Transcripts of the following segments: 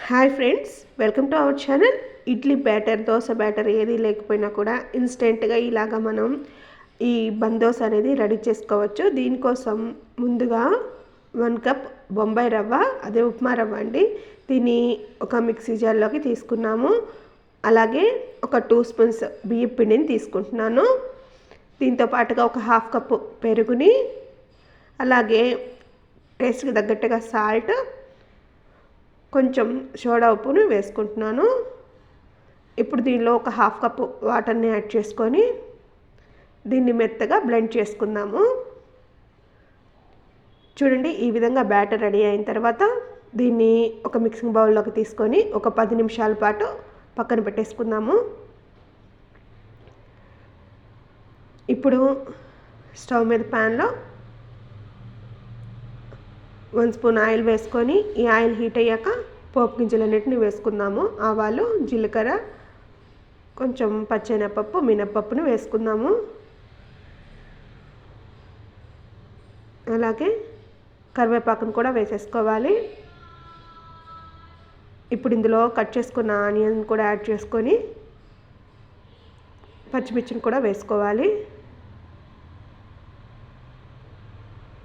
Hi friends, welcome to our channel. Idli batter, dosa batter ఏది లేకపోయినా కూడా ఇన్స్టెంట్గా ఇలాగా మనం ఈ బందోస్ అనేది రెడీ చేసుకోవచ్చు. దీనికోసం ముందుగా 1 కప్ బొంబాయి రవ్వ, అదే ఉప్మా రవ్వ అండి, దీన్ని ఒక మిక్సీ జార్లోకి తీసుకున్నాము. అలాగే ఒక 2 స్పూన్స్ బియ్యం పిండిని తీసుకుంటున్నాను. దీంతో పాటుగా ఒక 1/2 కప్పు పెరుగుని, అలాగే టేస్ట్కి తగ్గట్టుగా సాల్ట్, కొంచెం సోడా ఉప్పును వేసుకుంటున్నాను. ఇప్పుడు దీనిలో ఒక 1/2 కప్పు వాటర్ని యాడ్ చేసుకొని దీన్ని మెత్తగా బ్లెండ్ చేసుకుందాము. చూడండి, ఈ విధంగా బ్యాటర్ రెడీ అయిన తర్వాత దీన్ని ఒక మిక్సింగ్ బౌల్లోకి తీసుకొని ఒక 10 నిమిషాల పాటు పక్కన పెట్టేసుకుందాము. ఇప్పుడు స్టవ్ మీద ప్యాన్లో 1 స్పూన్ ఆయిల్ వేసుకొని, ఈ ఆయిల్ హీట్ అయ్యాక పోపు గింజలన్నిటిని వేసుకుందాము. ఆవాలు, జీలకర్ర, కొంచెం పచ్చెనపప్పు, మినప్పప్పును వేసుకుందాము. అలాగే కరివేపాకును కూడా వేసేసుకోవాలి. ఇప్పుడు ఇందులో కట్ చేసుకున్న ఆనియన్ కూడా యాడ్ చేసుకొని పచ్చిమిర్చిని కూడా వేసుకోవాలి.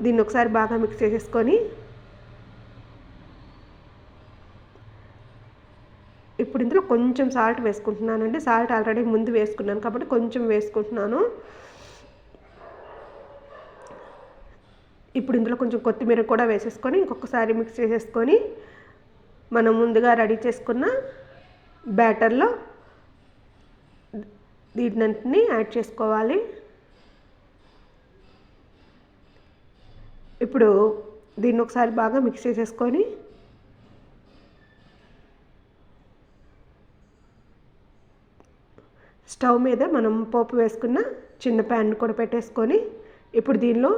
దీన్ని ఒకసారి బాగా మిక్స్ చేసేసుకొని ఇప్పుడు ఇందులో కొంచెం సాల్ట్ వేసుకుంటున్నానండి. సాల్ట్ ఆల్రెడీ ముందు వేసుకున్నాను కాబట్టి కొంచెం వేసుకుంటున్నాను. ఇప్పుడు ఇందులో కొంచెం కొత్తిమీర కూడా వేసేసుకొని ఇంకొకసారి మిక్స్ చేసేసుకొని మనం ముందుగా రెడీ చేసుకున్న బ్యాటర్లో దీన్నంటిని యాడ్ చేసుకోవాలి. ఇప్పుడు దీన్ని ఒకసారి బాగా మిక్స్ చేసేసుకొని స్టవ్ మీద మనం పోపు వేసుకున్న చిన్న ప్యాన్ కూడా పెట్టేసుకొని ఇప్పుడు దీనిలో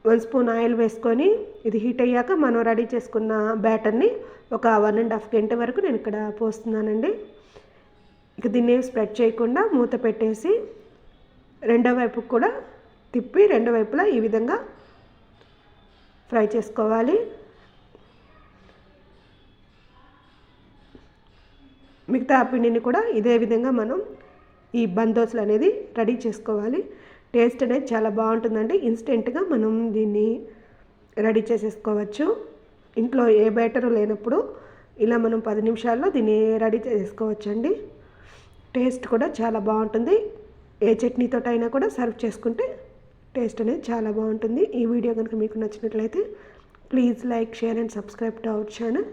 1 స్పూన్ ఆయిల్ వేసుకొని ఇది హీట్ అయ్యాక మనం రెడీ చేసుకున్న బ్యాటర్ని ఒక 1.5 గంట వరకు నేను ఇక్కడ పోస్తున్నానండి. ఇక దీన్ని స్ప్రెడ్ చేయకుండా మూత పెట్టేసి రెండో వైపుకు కూడా తిప్పి రెండు వైపులా ఈ విధంగా ఫ్రై చేసుకోవాలి. మిగతా పిండిని కూడా ఇదే విధంగా మనం ఈ బందోసులు అనేది రెడీ చేసుకోవాలి. టేస్ట్ అనేది చాలా బాగుంటుందండి. ఇన్స్టెంట్గా మనం దీన్ని రెడీ చేసేసుకోవచ్చు. ఇంట్లో ఏ బ్యాటరు లేనప్పుడు ఇలా మనం 10 నిమిషాల్లో దీన్ని రెడీ చేసుకోవచ్చండి. టేస్ట్ కూడా చాలా బాగుంటుంది. ఏ చట్నీతోటైనా కూడా సర్వ్ చేసుకుంటే టేస్ట్ అనేది చాలా బాగుంటుంది. ఈ వీడియో కనుక మీకు నచ్చినట్లయితే please like, share and subscribe to our channel.